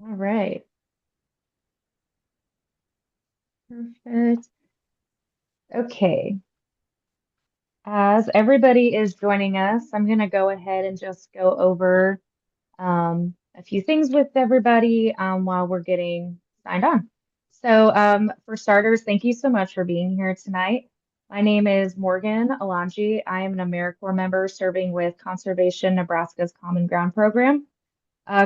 All right. Perfect. Okay. As everybody is joining us, I'm going to go ahead and just go over a few things with everybody while we're getting signed on. So, for starters, thank you so much for being here tonight. My name is Morgan Alonji. I am an AmeriCorps member serving with Conservation Nebraska's Common Ground program.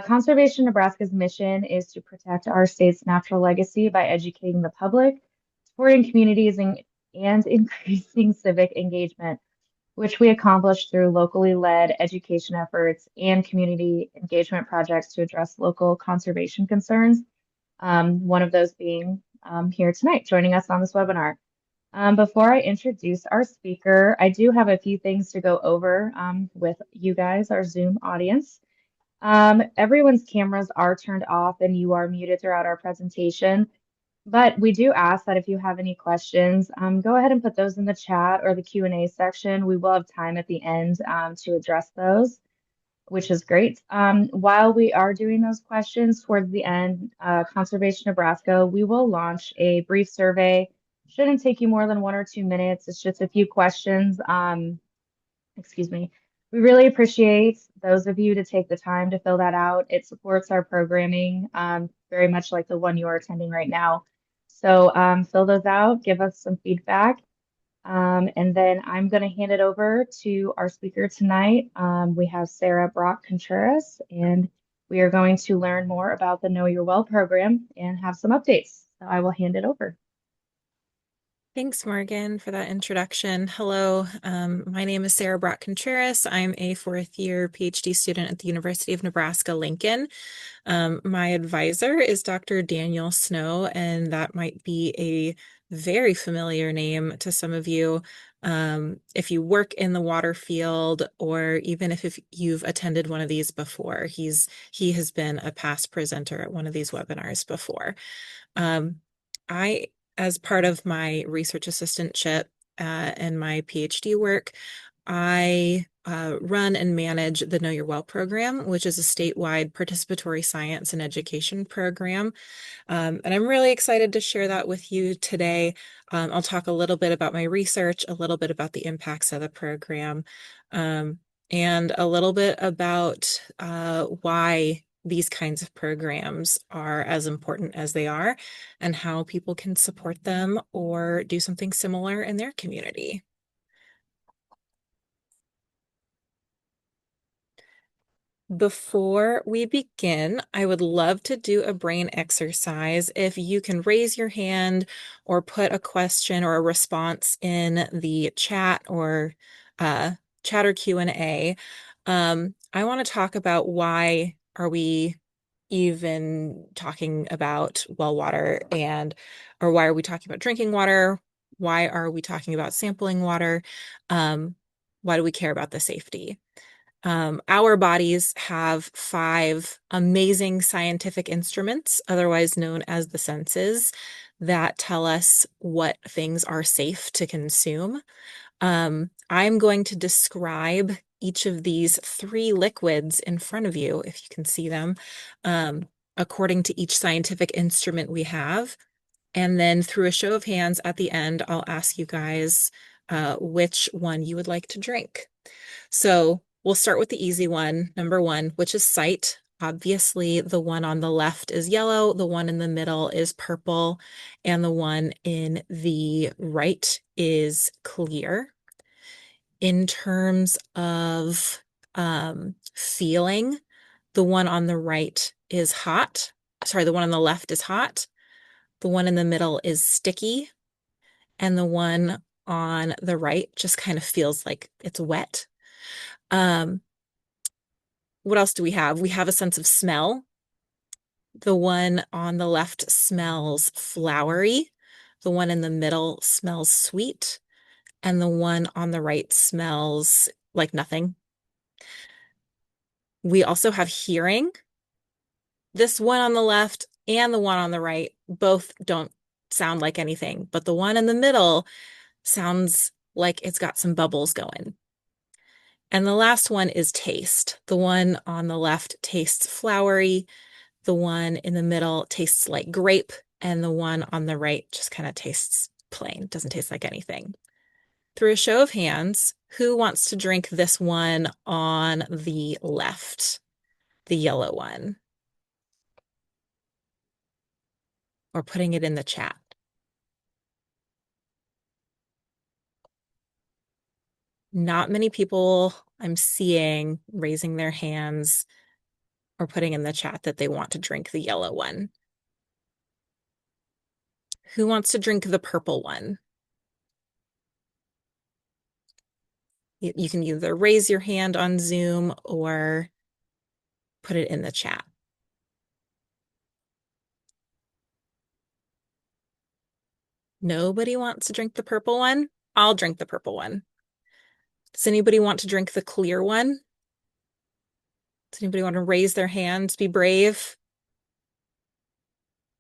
Conservation Nebraska's mission is to protect our state's natural legacy by educating the public, supporting communities, and increasing civic engagement, which we accomplish through locally led education efforts and community engagement projects to address local conservation concerns. One of those being here tonight, joining us on this webinar. Before I introduce our speaker, I do have a few things to go over with you guys, our Zoom audience. Everyone's cameras are turned off and you are muted throughout our presentation. But we do ask that if you have any questions, go ahead and put those in the chat or the Q&A section. We will have time at the end to address those, which is great. While we are doing those questions towards the end, Conservation Nebraska, we will launch a brief survey. Shouldn't take you more than 1 or 2 minutes. It's just a few questions. Excuse me. We really appreciate those of you to take the time to fill that out. It supports our programming, very much like the one you are attending right now. So fill those out, give us some feedback, and then I'm going to hand it over to our speaker tonight. We have Sara Brock-Contreras, and we are going to learn more about the Know Your Well program and have some updates. So I will hand it over. Thanks, Morgan, for that introduction. Hello, my name is Sara Brock-Contreras. I'm a fourth-year PhD student at the University of Nebraska-Lincoln. My advisor is Dr. Daniel Snow, and that might be a very familiar name to some of you if you work in the water field, or even if you've attended one of these before. He has been a past presenter at one of these webinars before. I As part of my research assistantship and my PhD work, I run and manage the Know Your Well program, which is a statewide participatory science and education program. And I'm really excited to share that with you today. I'll talk a little bit about my research, a little bit about the impacts of the program, and a little bit about why these kinds of programs are as important as they are and how people can support them or do something similar in their community. Before we begin, I would love to do a brain exercise. If you can raise your hand or put a question or a response in the chat or Q&A. I want to talk about why are we even talking about well water or why are we talking about drinking water? Why are we talking about sampling water? Why do we care about the safety? Our bodies have 5 amazing scientific instruments, otherwise known as the senses, that tell us what things are safe to consume. I'm going to describe each of these 3 liquids in front of you, if you can see them, according to each scientific instrument we have. And then through a show of hands at the end, I'll ask you guys which one you would like to drink. So we'll start with the easy one, number 1, which is sight. Obviously, the one on the left is yellow, the one in the middle is purple, and the one in the right is clear. In terms of feeling, the one on the right is hot. Sorry, the one on the left is hot. The one in the middle is sticky. And the one on the right just kind of feels like it's wet. What else do we have? We have a sense of smell. The one on the left smells flowery. The one in the middle smells sweet. And the one on the right smells like nothing. We also have hearing. This one on the left and the one on the right both don't sound like anything, but the one in the middle sounds like it's got some bubbles going. And the last one is taste. The one on the left tastes flowery. The one in the middle tastes like grape, and the one on the right just kind of tastes plain, doesn't taste like anything. Through a show of hands, who wants to drink this one on the left, the yellow one, or putting it in the chat? Not many people I'm seeing raising their hands or putting in the chat that they want to drink the yellow one. Who wants to drink the purple one? You can either raise your hand on Zoom or put it in the chat. Nobody wants to drink the purple one? I'll drink the purple one. Does anybody want to drink the clear one? Does anybody want to raise their hands, be brave?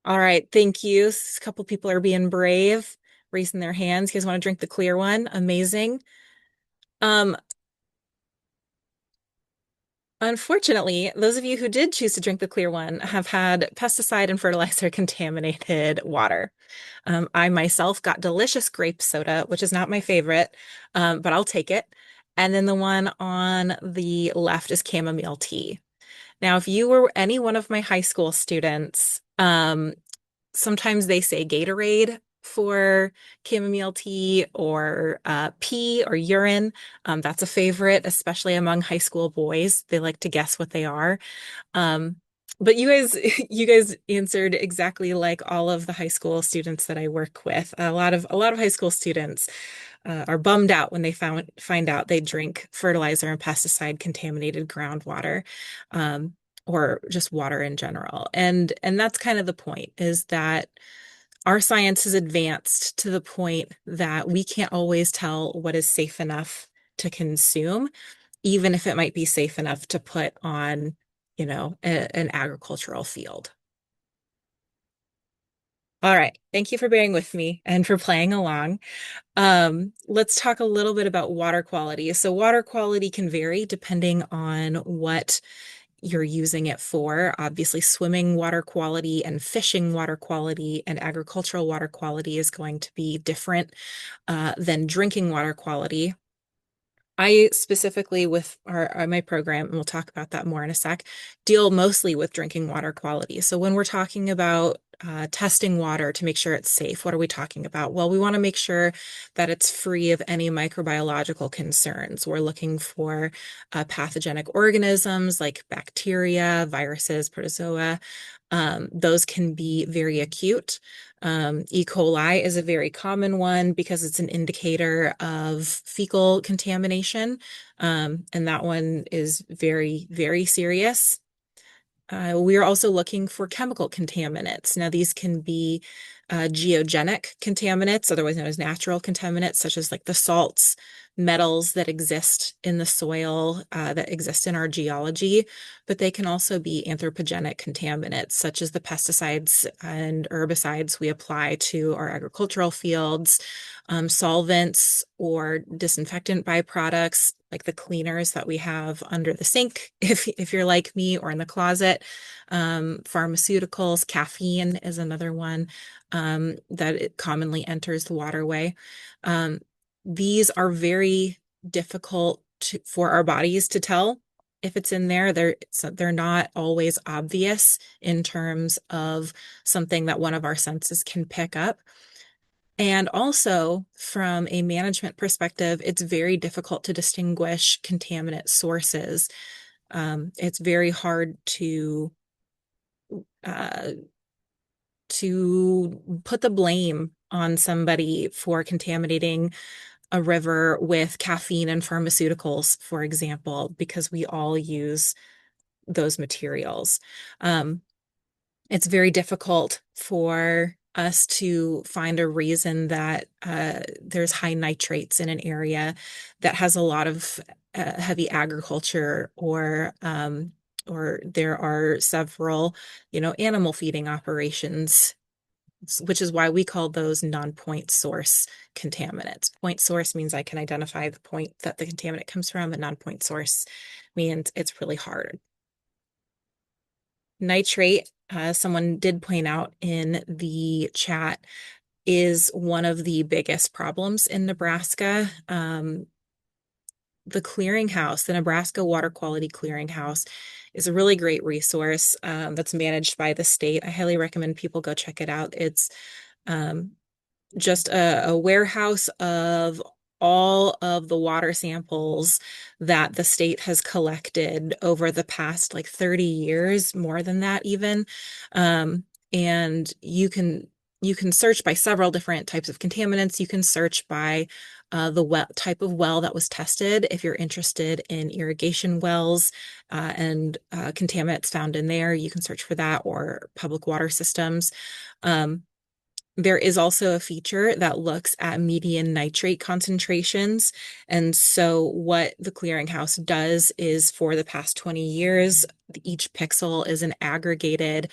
All right, thank you. A couple people are being brave, raising their hands. You guys want to drink the clear one? Amazing. Um, Unfortunately, those of you who did choose to drink the clear one have had pesticide and fertilizer contaminated water. I myself got delicious grape soda, which is not my favorite, but I'll take it. And then the one on the left is chamomile tea. Now, if you were any one of my high school students, sometimes they say Gatorade for chamomile tea or pee or urine. That's a favorite, especially among high school boys. They like to guess what they are. Um, but you guys, you guys answered exactly like all of the high school students that I work with. A lot of high school students are bummed out when they find out they drink fertilizer and pesticide contaminated groundwater, um, or just water in general. And that's kind of the point, is that our science has advanced to the point that we can't always tell what is safe enough to consume, even if it might be safe enough to put on, an agricultural field. All right. Thank you for bearing with me and for playing along. Let's talk a little bit about water quality. So water quality can vary depending on what you're using it for. Obviously, swimming water quality and fishing water quality and agricultural water quality is going to be different than drinking water quality. I specifically with my program, and we'll talk about that more in a sec, deal mostly with drinking water quality. So when we're talking about testing water to make sure it's safe, what are we talking about? Well, we want to make sure that it's free of any microbiological concerns. We're looking for pathogenic organisms like bacteria, viruses, protozoa. Those can be very acute. E. coli is a very common one because it's an indicator of fecal contamination. And that one is very, very serious. We are also looking for chemical contaminants. Now, these can be geogenic contaminants, otherwise known as natural contaminants, such as like the salts, metals that exist in the soil, that exist in our geology, but they can also be anthropogenic contaminants, such as the pesticides and herbicides we apply to our agricultural fields, solvents or disinfectant byproducts, like the cleaners that we have under the sink, if you're like me, or in the closet. Pharmaceuticals, caffeine is another one that it commonly enters the waterway. These are very difficult for our bodies to tell if it's in there. They're not always obvious in terms of something that one of our senses can pick up. And also, from a management perspective, it's very difficult to distinguish contaminant sources. It's very hard uh, to put the blame on somebody for contaminating a river with caffeine and pharmaceuticals, for example, because we all use those materials. Um, it's very difficult for us to find a reason that there's high nitrates in an area that has a lot of heavy agriculture, or there are several, animal feeding operations, which is why we call those non-point source contaminants. Point source means I can identify the point that the contaminant comes from, and non-point source means it's really hard. Nitrate, someone did point out in the chat, is one of the biggest problems in Nebraska. The clearinghouse, the Nebraska Water Quality Clearinghouse, is a really great resource that's managed by the state. I highly recommend people go check it out. It's um, just a warehouse of all of the water samples that the state has collected over the past like 30 years, more than that even. And you can search by several different types of contaminants. You can search by the well, type of well that was tested if you're interested in irrigation wells and contaminants found in there. You can search for that or public water systems. Um, there is also a feature that looks at median nitrate concentrations. And so, what the clearinghouse does is for the past 20 years, each pixel is an aggregated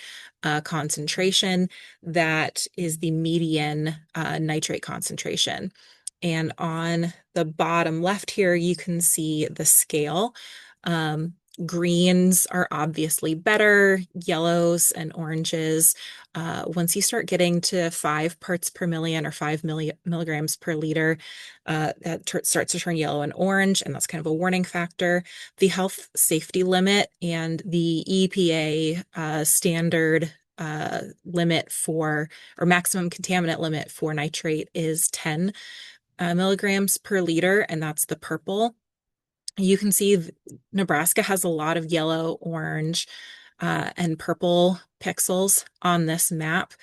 concentration that is the median nitrate concentration. And on the bottom left here, you can see the scale. Um, Greens are obviously better, yellows and oranges. Once you start getting to 5 parts per million or 5 milligrams per liter, that starts to turn yellow and orange, and that's kind of a warning factor. The health safety limit and the EPA standard limit for, or maximum contaminant limit for nitrate is 10 milligrams per liter, and that's the purple. You can see Nebraska has a lot of yellow, orange, and purple pixels on this map.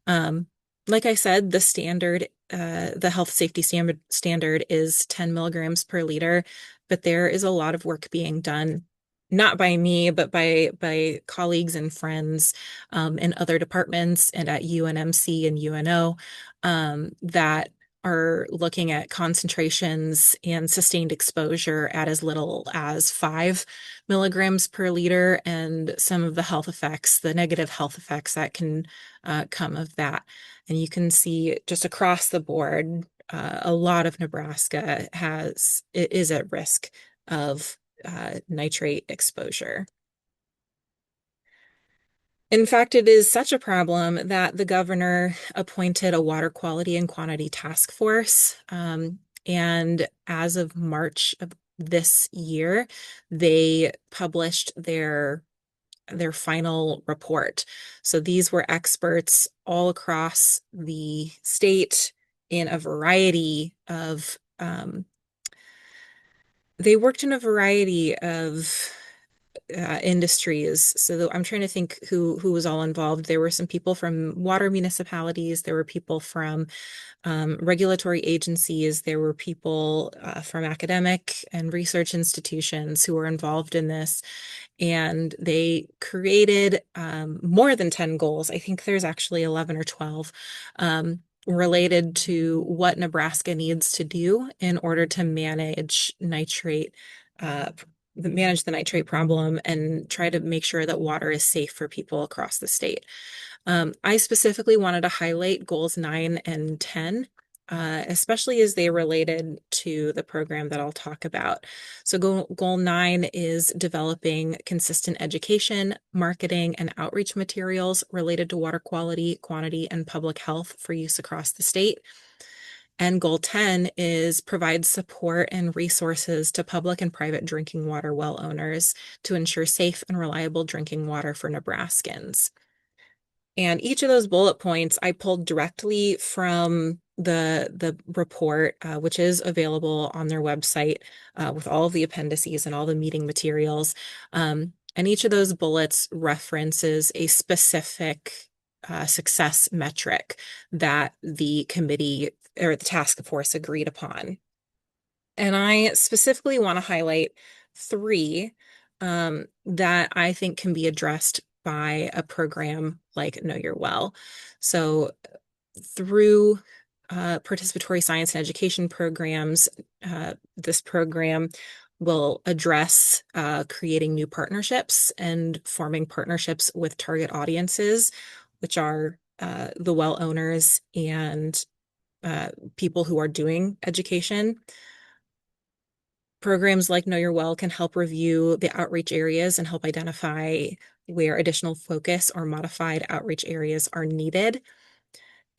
Um, like I said, the health safety standard is 10 milligrams per liter, but there is a lot of work being done, not by me, but by colleagues and friends in other departments and at UNMC and UNO that are looking at concentrations and sustained exposure at as little as 5 milligrams per liter and some of the health effects, the negative health effects that can come of that. And you can see just across the board, a lot of Nebraska is at risk of nitrate exposure. In fact, it is such a problem that the governor appointed a water quality and quantity task force. And as of March of this year, they published their final report. So these were experts all across the state in a variety of they worked in a variety of industries. So I'm trying to think who was all involved. There were some people from water municipalities. There were people from regulatory agencies. There were people from academic and research institutions who were involved in this. And they created more than 10 goals. I think there's actually 11 or 12 related to what Nebraska needs to do in order to uh, manage the nitrate problem and try to make sure that water is safe for people across the state. I specifically wanted to highlight goals 9 and 10, especially as they related to the program that I'll talk about. So goal 9 is developing consistent education, marketing, and outreach materials related to water quality, quantity, and public health for use across the state. And goal 10 is provide support and resources to public and private drinking water well owners to ensure safe and reliable drinking water for Nebraskans. And each of those bullet points I pulled directly from the report, which is available on their website with all of the appendices and all the meeting materials. And each of those bullets references a specific success metric that the committee or the task force agreed upon. And I specifically want to highlight three that I think can be addressed by a program like Know Your Well. So through participatory science and education programs, this program will address creating new partnerships and forming partnerships with target audiences, which are the well owners and people who are doing education. Programs like Know Your Well can help review the outreach areas and help identify where additional focus or modified outreach areas are needed.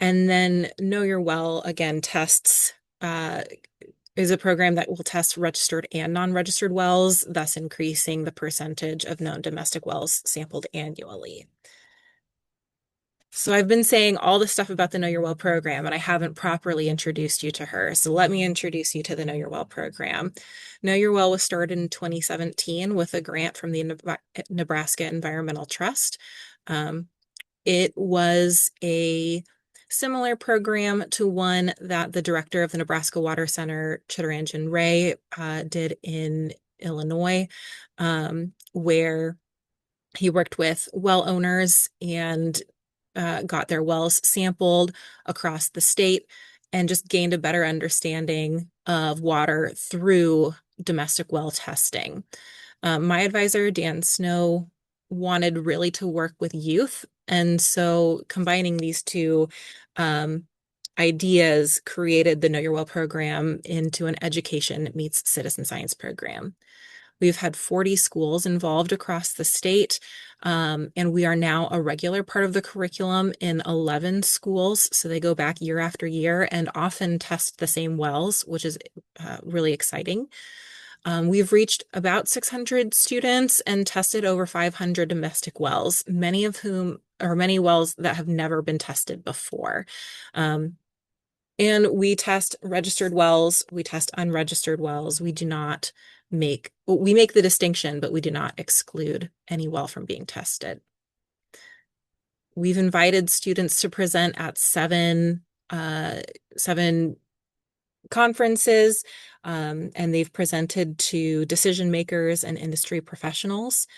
And then Know Your Well, again, tests is a program that will test registered and non-registered wells, thus increasing the percentage of known domestic wells sampled annually. So I've been saying all the stuff about the Know Your Well program, and I haven't properly introduced you to her. So let me introduce you to the Know Your Well program. Know Your Well was started in 2017 with a grant from the Nebraska Environmental Trust. It was a similar program to one that the director of the Nebraska Water Center, Chittaranjan Ray, did in Illinois, where he worked with well owners and got their wells sampled across the state and just gained a better understanding of water through domestic well testing. My advisor, Dan Snow, wanted really to work with youth. And so combining these two ideas created the Know Your Well program into an education meets citizen science program. We've had 40 schools involved across the state, and we are now a regular part of the curriculum in 11 schools. So they go back year after year and often test the same wells, which is really exciting. We've reached about 600 students and tested over 500 domestic wells, many of whom are many wells that have never been tested before. And we test registered wells, we test unregistered wells. We make the distinction, but we do not exclude any well from being tested. We've invited students to present at seven conferences, and they've presented to decision makers and industry professionals.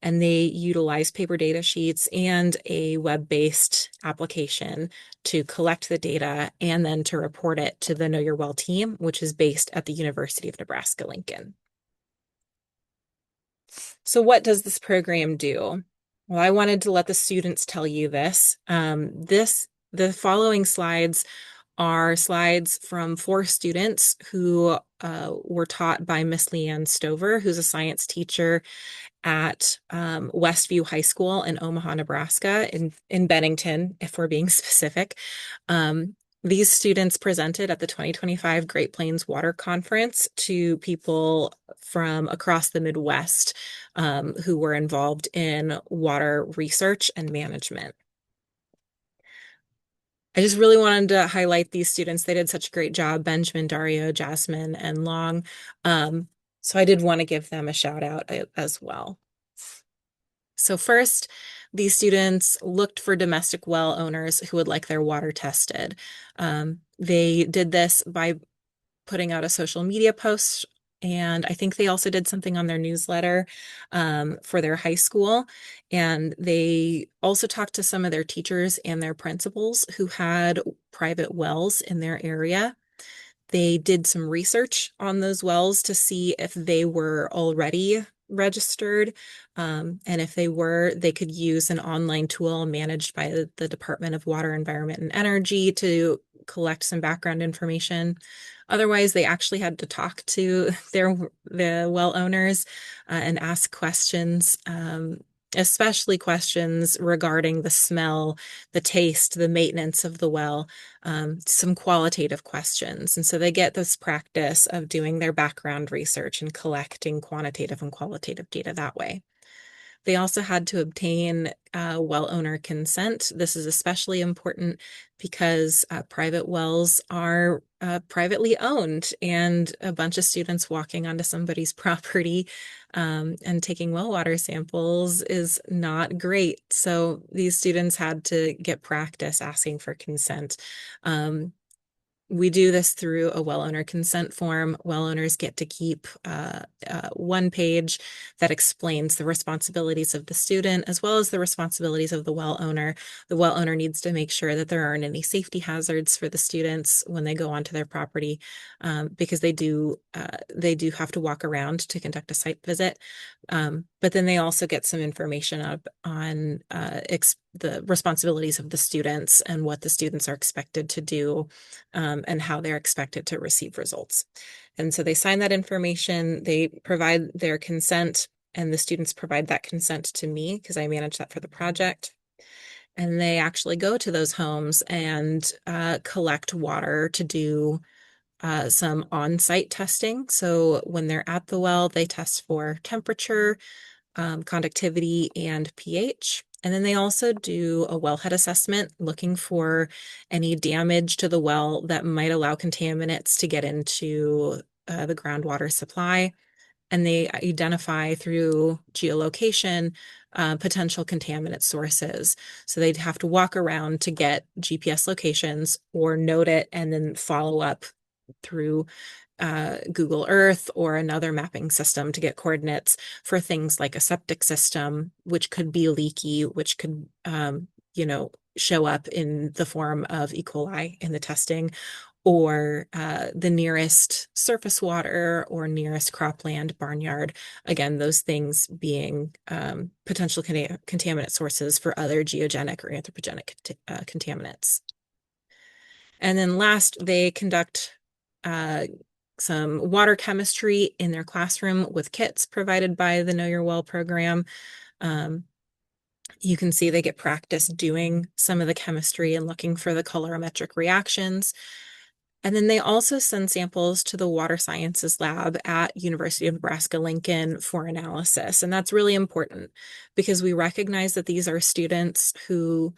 And they utilize paper data sheets and a web-based application to collect the data and then to report it to the Know Your Well team, which is based at the University of Nebraska-Lincoln. So what does this program do? Well, I wanted to let the students tell you this. The following slides are slides from 4 students who were taught by Miss Leanne Stover, who's a science teacher at Westview High School in Omaha, Nebraska, in Bennington, if we're being specific. These students presented at the 2025 Great Plains Water Conference to people from across the Midwest who were involved in water research and management. I just really wanted to highlight these students. They did such a great job, Benjamin, Dario, Jasmine, and Long. So I did want to give them a shout out as well. So first, these students looked for domestic well owners who would like their water tested. They did this by putting out a social media post, and I think they also did something on their newsletter for their high school. And they also talked to some of their teachers and their principals who had private wells in their area. They did some research on those wells to see if they were already registered. And if they were, they could use an online tool managed by the Department of Water, Environment, and Energy to collect some background information. Otherwise, they actually had to talk to the well owners and ask questions, especially questions regarding the smell, the taste, the maintenance of the well, some qualitative questions. And so they get this practice of doing their background research and collecting quantitative and qualitative data that way. They also had to obtain well owner consent. This is especially important because private wells are privately owned, and a bunch of students walking onto somebody's property and taking well water samples is not great. So these students had to get practice asking for consent. We do this through a well owner consent form. Well owners get to keep one page that explains the responsibilities of the student as well as the responsibilities of the well owner. The well owner needs to make sure that there aren't any safety hazards for the students when they go onto their property, because they do have to walk around to conduct a site visit. But then they also get some information on the responsibilities of the students and what the students are expected to do, and how they're expected to receive results. And so they sign that information, they provide their consent, and the students provide that consent to me because I manage that for the project. And they actually go to those homes and collect water to do some on-site testing. So when they're at the well, they test for temperature, conductivity, and pH. And then they also do a wellhead assessment looking for any damage to the well that might allow contaminants to get into the groundwater supply. And they identify through geolocation potential contaminant sources. So they'd have to walk around to get GPS locations or note it and then follow up through Google Earth or another mapping system to get coordinates for things like a septic system, which could be leaky, which could, show up in the form of E. coli in the testing, or the nearest surface water or nearest cropland barnyard. Again, those things being potential contaminant sources for other geogenic or anthropogenic contaminants. And then last, they conduct some water chemistry in their classroom with kits provided by the Know Your Well program. You can see they get practice doing some of the chemistry and looking for the colorimetric reactions. And then they also send samples to the water sciences lab at University of Nebraska-Lincoln for analysis. And that's really important because we recognize that these are students who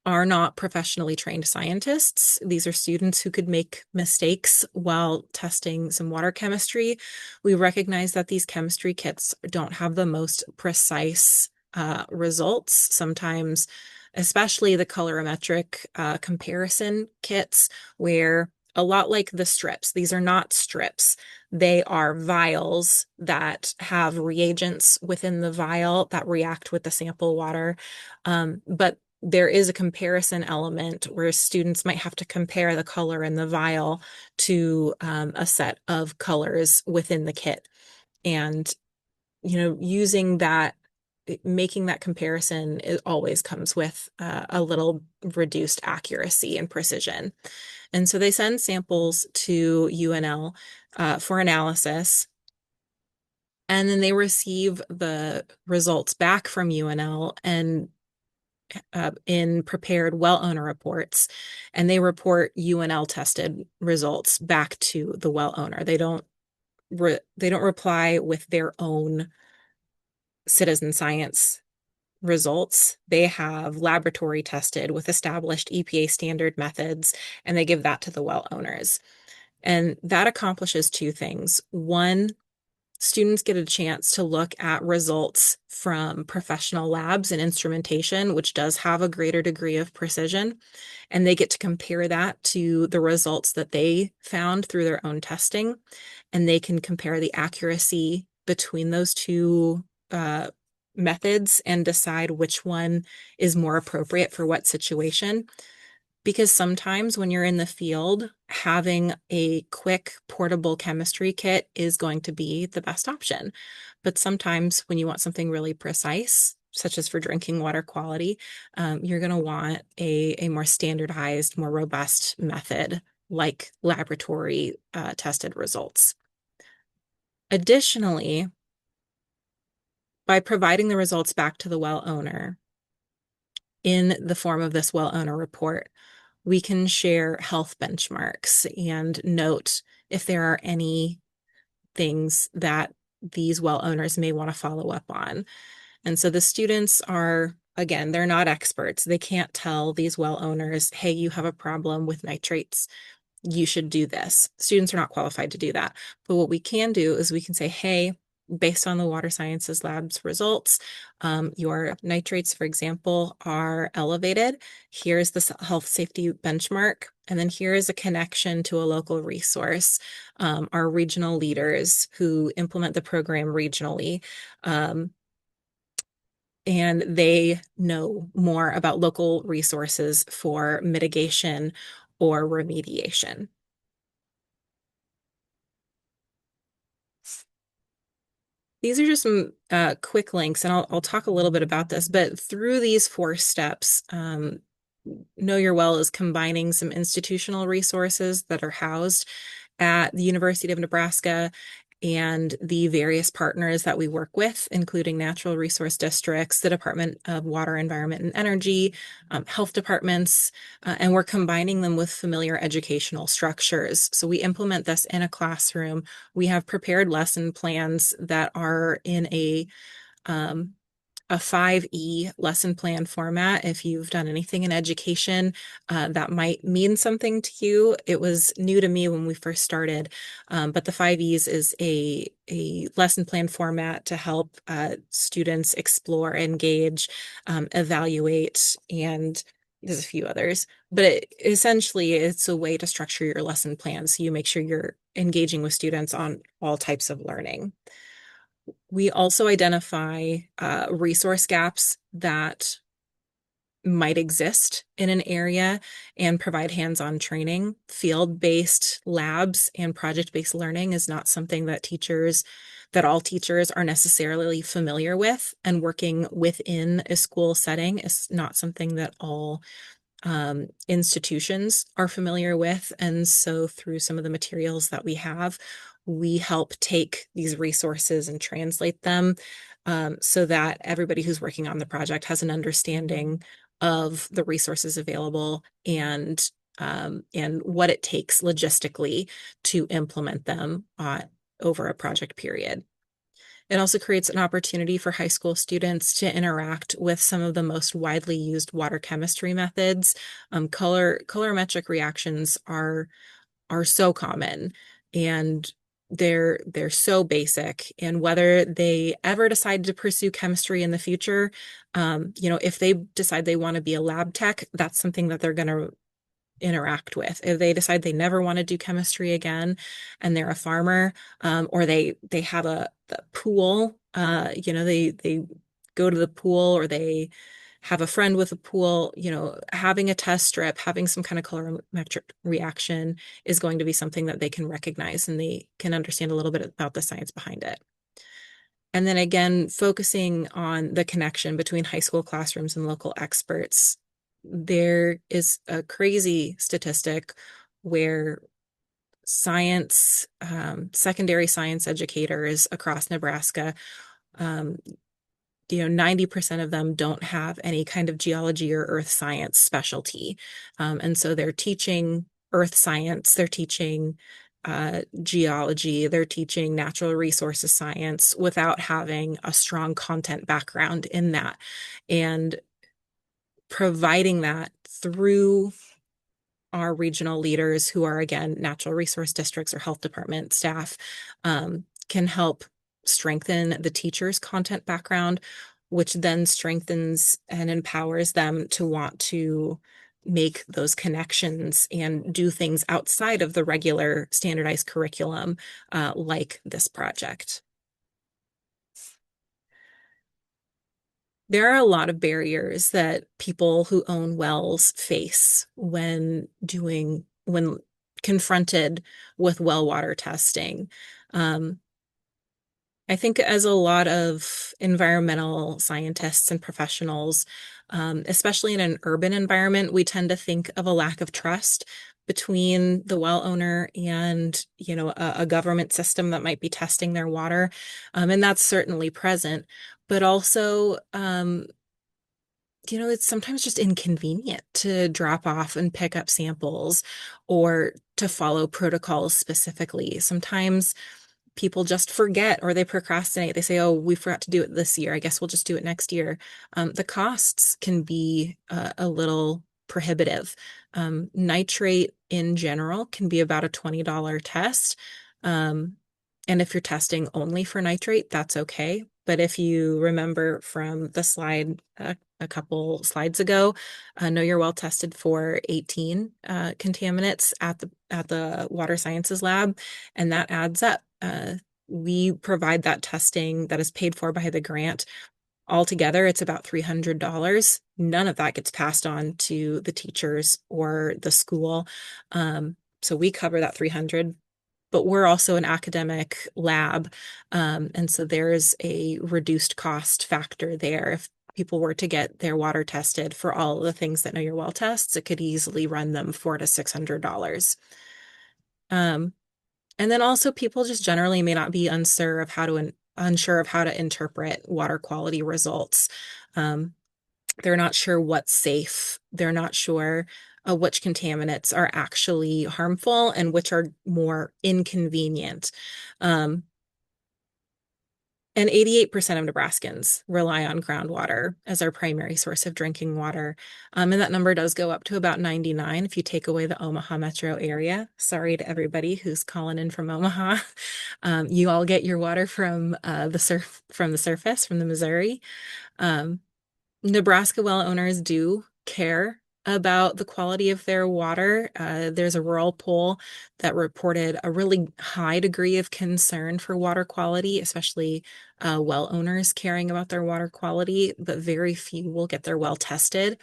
are not professionally trained scientists. These are students who could make mistakes while testing some water chemistry. We recognize that these chemistry kits don't have the most precise results. Sometimes, especially the colorimetric comparison kits, where a lot like the strips, these are not strips. They are vials that have reagents within the vial that react with the sample water. But there is a comparison element where students might have to compare the color in the vial to a set of colors within the kit. And, using that, making that comparison, it always comes with a little reduced accuracy and precision. And so they send samples to UNL for analysis. And then they receive the results back from UNL and in prepared well owner reports, and they report UNL tested results back to the well owner. They don't reply with their own citizen science results. They have laboratory tested with established EPA standard methods, and they give that to the well owners. And that accomplishes two things. One, students get a chance to look at results from professional labs and instrumentation, which does have a greater degree of precision. And they get to compare that to the results that they found through their own testing. And they can compare the accuracy between those two methods and decide which one is more appropriate for what situation. Because sometimes when you're in the field, having a quick portable chemistry kit is going to be the best option. But sometimes when you want something really precise, such as for drinking water quality, you're going to want a more standardized, more robust method like laboratory tested results. Additionally, by providing the results back to the well owner in the form of this well owner report, we can share health benchmarks and note if there are any things that these well owners may want to follow up on. And so the students are, again, they're not experts. They can't tell these well owners, hey, you have a problem with nitrates. You should do this. Students are not qualified to do that. But what we can do is we can say, hey, based on the Water Sciences Lab's results, your nitrates, for example, are elevated. Here's the health safety benchmark. And then here is a connection to a local resource, our regional leaders who implement the program regionally. And they know more about local resources for mitigation or remediation. These are just some quick links, and I'll talk a little bit about this, but through these four steps, Know Your Well is combining some institutional resources that are housed at the University of Nebraska and the various partners that we work with, including natural resource districts, the Department of Water, Environment, and Energy, health departments, and we're combining them with familiar educational structures. So we implement this in a classroom. We have prepared lesson plans that are in um, a 5E lesson plan format. If you've done anything in education, that might mean something to you. It was new to me when we first started, but the 5Es is a lesson plan format to help students explore, engage, evaluate, and there's a few others. But essentially, it's a way to structure your lesson plan so you make sure you're engaging with students on all types of learning. We also identify resource gaps that might exist in an area and provide hands-on training. Field-based labs and project-based learning is not something that all teachers are necessarily familiar with, and working within a school setting is not something that all institutions are familiar with. And so through some of the materials that we have, we help take these resources and translate them so that everybody who's working on the project has an understanding of the resources available and what it takes logistically to implement them over a project period. It also creates an opportunity for high school students to interact with some of the most widely used water chemistry methods. Colorimetric reactions are so common, and they're so basic. And whether they ever decide to pursue chemistry in the future, if they decide they want to be a lab tech, that's something that they're going to interact with. If they decide they never want to do chemistry again and they're a farmer, or they have the pool, they go to the pool, or they have a friend with a pool, having a test strip, having some kind of colorimetric reaction is going to be something that they can recognize and they can understand a little bit about the science behind it. And then again, focusing on the connection between high school classrooms and local experts. There is a crazy statistic where secondary science educators across Nebraska, um, 90% of them don't have any kind of geology or earth science specialty. And so they're teaching earth science, they're teaching geology, they're teaching natural resources science without having a strong content background in that. And providing that through our regional leaders, who are, again, natural resource districts or health department staff, can help strengthen the teacher's content background, which then strengthens and empowers them to want to make those connections and do things outside of the regular standardized curriculum, like this project. There are a lot of barriers that people who own wells face when confronted with well water testing. Um, I think, as a lot of environmental scientists and professionals, especially in an urban environment, we tend to think of a lack of trust between the well owner and, a government system that might be testing their water. And that's certainly present, but also, it's sometimes just inconvenient to drop off and pick up samples or to follow protocols specifically. Sometimes people just forget or they procrastinate. They say, oh, we forgot to do it this year. I guess we'll just do it next year. The costs can be a little prohibitive. Nitrate in general can be about a $20 test. Um, and if you're testing only for nitrate, that's okay. But if you remember from the slide a couple slides ago, know you're well tested for 18 contaminants at the water sciences lab, and that adds up. We provide that testing that is paid for by the grant. Altogether, it's about $300. None of that gets passed on to the teachers or the school. So we cover that 300, but we're also an academic lab. And so there's a reduced cost factor there. If people were to get their water tested for all of the things that Know Your Well tests, it could easily run them $400 to $600. And then also people just generally may not be unsure of how to interpret water quality results. Um, they're not sure what's safe. They're not sure which contaminants are actually harmful and which are more inconvenient. Um, and 88% of Nebraskans rely on groundwater as our primary source of drinking water. And that number does go up to about 99 if you take away the Omaha metro area. Sorry to everybody who's calling in from Omaha. You all get your water from the surface, from the Missouri. Um, Nebraska well owners do care about the quality of their water. There's a rural poll that reported a really high degree of concern for water quality, especially well owners caring about their water quality, but very few will get their well tested.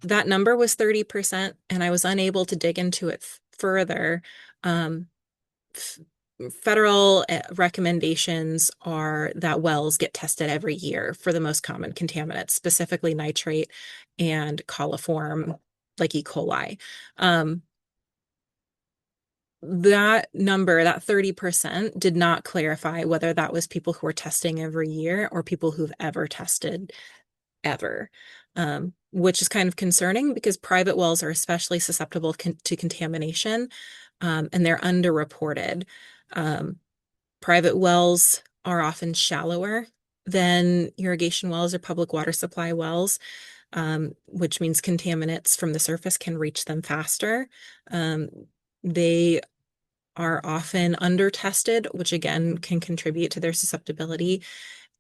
That number was 30%, and I was unable to dig into it further. Um, Federal recommendations are that wells get tested every year for the most common contaminants, specifically nitrate and coliform, like E. coli. Um, that number, that 30%, did not clarify whether that was people who were testing every year or people who've ever tested ever, which is kind of concerning because private wells are especially susceptible to contamination, and they're underreported. Um, Private wells are often shallower than irrigation wells or public water supply wells, which means contaminants from the surface can reach them faster. Um, they are often under tested, which again can contribute to their susceptibility.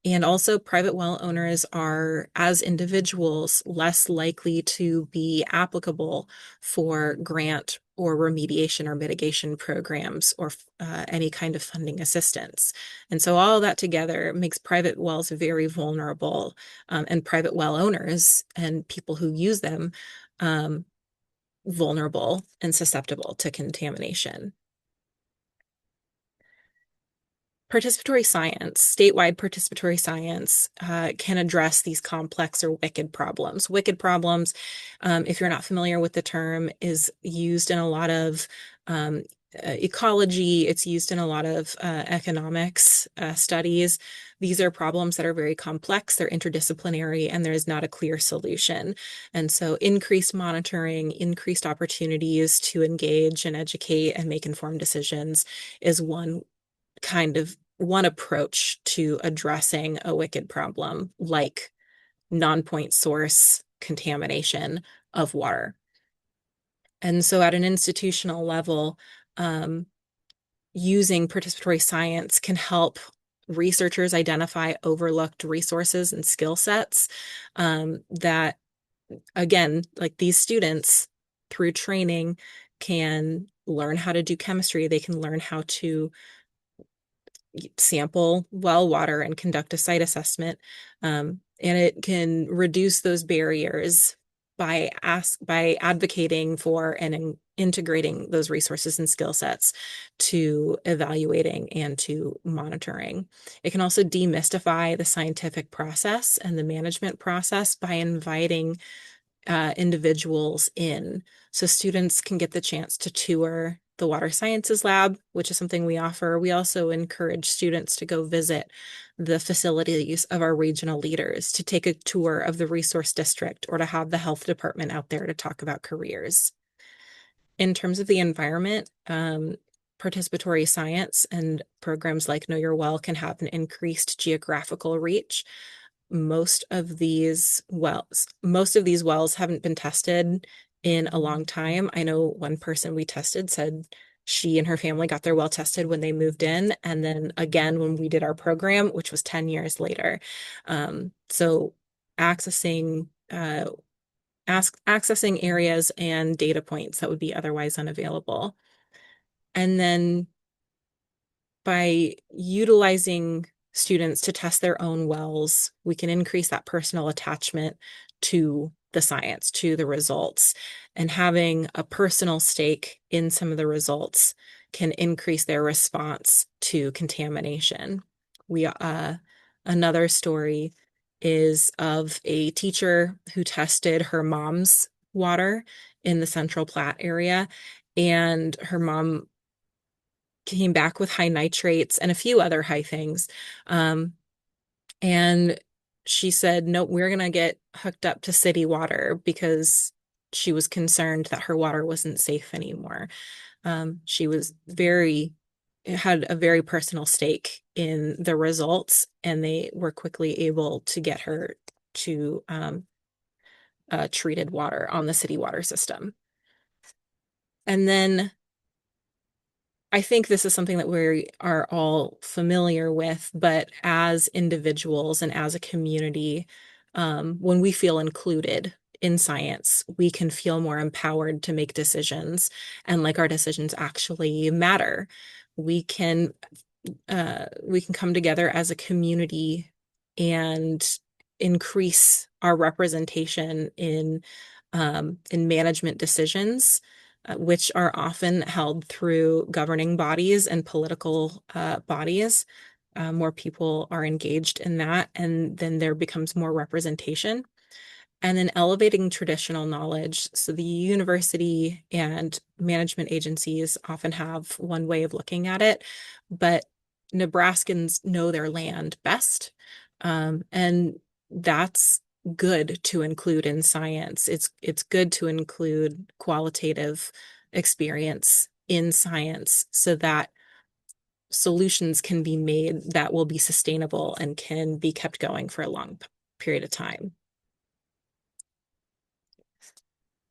And also, private well owners are, as individuals, less likely to be applicable for grant or remediation or mitigation programs or any kind of funding assistance. And so, all of that together makes private wells very vulnerable, and private well owners and people who use them um, vulnerable and susceptible to contamination. Participatory science, statewide participatory science, can address these complex or wicked problems. Wicked problems, if you're not familiar with the term, is used in a lot of ecology. It's used in a lot of economics studies. These are problems that are very complex, they're interdisciplinary, and there is not a clear solution. And so increased monitoring, increased opportunities to engage and educate and make informed decisions is one approach to addressing a wicked problem like non-point source contamination of water. And so at an institutional level, um, using participatory science can help researchers identify overlooked resources and skill sets that, again, like these students through training can learn how to do chemistry. They can learn how to sample well water and conduct a site assessment. And it can reduce those barriers by advocating for and integrating those resources and skill sets to evaluating and to monitoring. It can also demystify the scientific process and the management process by inviting individuals in. So students can get the chance to tour the water sciences lab, which is something we offer. We also encourage students to go visit the facilities of our regional leaders, to take a tour of the resource district, or to have the health department out there to talk about careers. In terms of the environment, participatory science and programs like Know Your Well can have an increased geographical reach. Most of these wells haven't been tested in a long time. I know one person we tested said she and her family got their well tested when they moved in, and then again when we did our program, which was 10 years later. So accessing accessing areas and data points that would be otherwise unavailable. And then by utilizing students to test their own wells, we can increase that personal attachment to the science, to the results, and having a personal stake in some of the results can increase their response to contamination. Another story is of a teacher who tested her mom's water in the Central Platte area, and her mom came back with high nitrates and a few other high things. Um, and she said, nope, we're going to get hooked up to city water because she was concerned that her water wasn't safe anymore. She was had a very personal stake in the results, and they were quickly able to get her to treated water on the city water system. And then I think this is something that we are all familiar with, but as individuals and as a community, when we feel included in science, we can feel more empowered to make decisions and like our decisions actually matter. We can we can come together as a community and increase our representation in management decisions, which are often held through governing bodies and political bodies. More people are engaged in that, and then there becomes more representation. And then elevating traditional knowledge. So the university and management agencies often have one way of looking at it, but Nebraskans know their land best. And that's good to include in science. It's good to include qualitative experience in science so that solutions can be made that will be sustainable and can be kept going for a long period of time.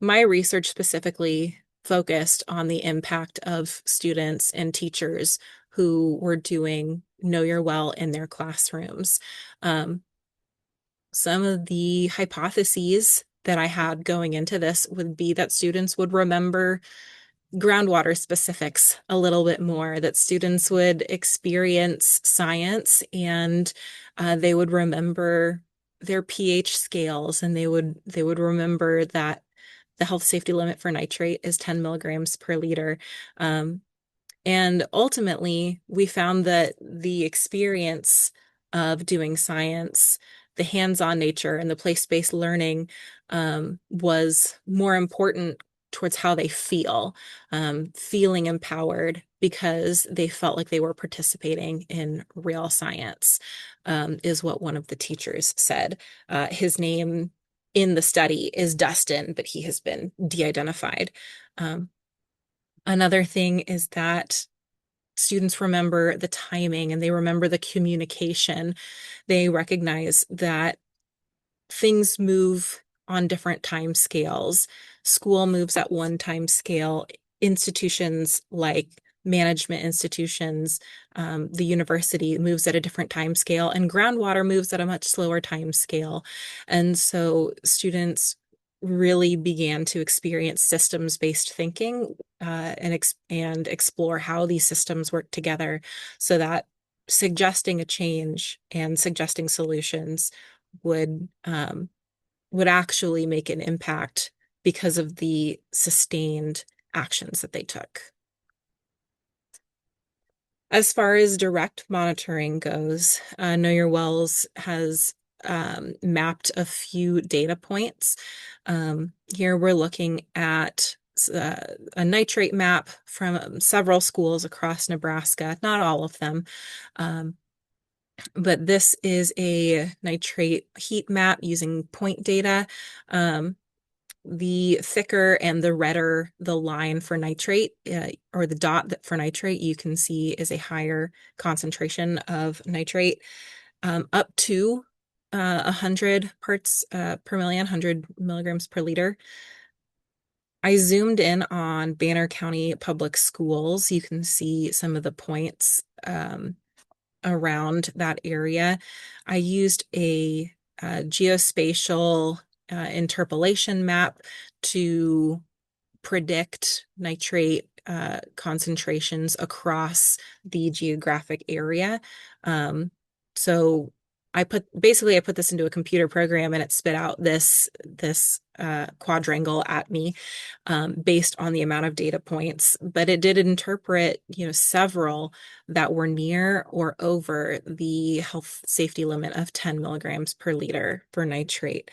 My research specifically focused on the impact of students and teachers who were doing Know Your Well in their classrooms. Um, some of the hypotheses that I had going into this would be that students would remember groundwater specifics a little bit more, that students would experience science and they would remember their pH scales, and they would remember that the health safety limit for nitrate is 10 milligrams per liter. And ultimately, we found that the experience of doing science, the hands-on nature, and the place-based learning was more important towards how they feel, feeling empowered because they felt like they were participating in real science, is what one of the teachers said. His name in the study is Dustin, but he has been de-identified. Um, Another thing is that students remember the timing and they remember the communication. They recognize that things move on different time scales. School moves at one time scale. Institutions like management institutions, the university moves at a different time scale, and groundwater moves at a much slower time scale. And so students really began to experience systems-based thinking and explore how these systems work together so that suggesting a change and suggesting solutions would would actually make an impact because of the sustained actions that they took. As far as direct monitoring goes, Know Your Wells has mapped a few data points. Here we're looking at a nitrate map from several schools across Nebraska, not all of them. But this is a nitrate heat map using point data. The thicker and the redder the line for nitrate, or the dot for nitrate, you can see is a higher concentration of nitrate, up to 100 parts per million, 100 milligrams per liter. I zoomed in on Banner County Public Schools. You can see some of the points around that area. I used a geospatial interpolation map to predict nitrate concentrations across the geographic area. So I put this into a computer program, and it spit out this quadrangle at me based on the amount of data points. But it did interpret, several that were near or over the health safety limit of 10 milligrams per liter for nitrate,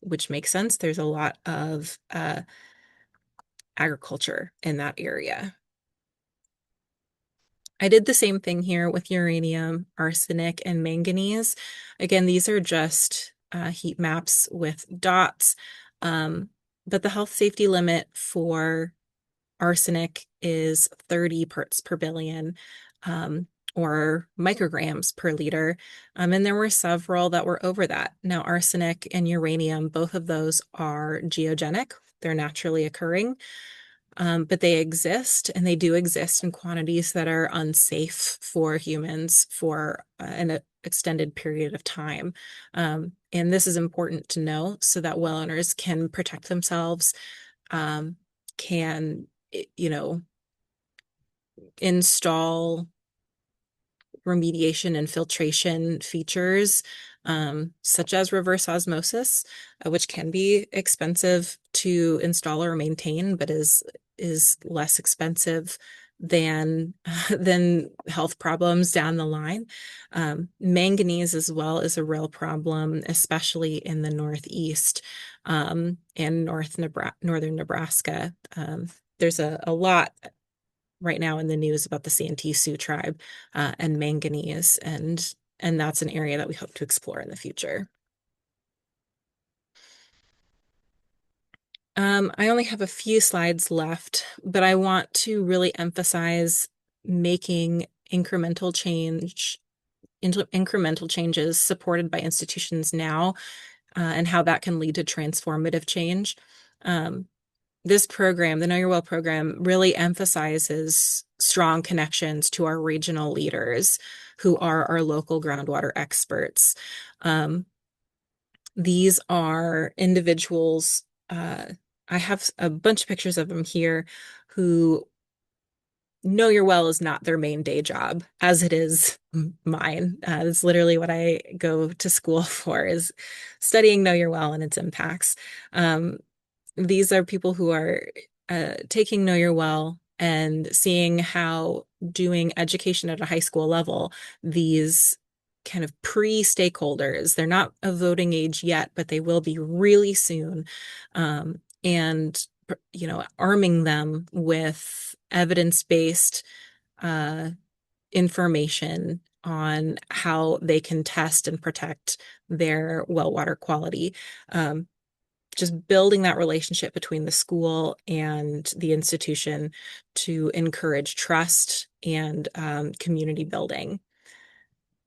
which makes sense. There's a lot of agriculture in that area. I did the same thing here with uranium, arsenic, and manganese. Again, these are just heat maps with dots, um, but the health safety limit for arsenic is 30 parts per billion, or micrograms per liter. And there were several that were over that. Now, arsenic and uranium, both of those are geogenic, they're naturally occurring. But they exist, and they do exist in quantities that are unsafe for humans for an extended period of time. And this is important to know so that well owners can protect themselves, um, can, you know, install remediation and filtration features, such as reverse osmosis, which can be expensive to install or maintain, but is less expensive than than health problems down the line. Manganese as well is a real problem, especially in the Northeast, and northern Nebraska. There's a lot right now in the news about the Santee Sioux tribe, and manganese, and that's an area that we hope to explore in the future. I only have a few slides left, but I want to really emphasize making incremental changes supported by institutions now, and how that can lead to transformative change. Um, this program, the Know Your Well program, really emphasizes strong connections to our regional leaders who are our local groundwater experts. Um, these are individuals, I have a bunch of pictures of them here, who Know Your Well is not their main day job, as it is mine. It's literally what I go to school for, is studying Know Your Well and its impacts. Um, these are people who are taking Know Your Well and seeing how doing education at a high school level, these kind of pre-stakeholders, they're not of voting age yet, but they will be really soon. And, arming them with evidence-based uh, information on how they can test and protect their well water quality. Just building that relationship between the school and the institution to encourage trust and community building.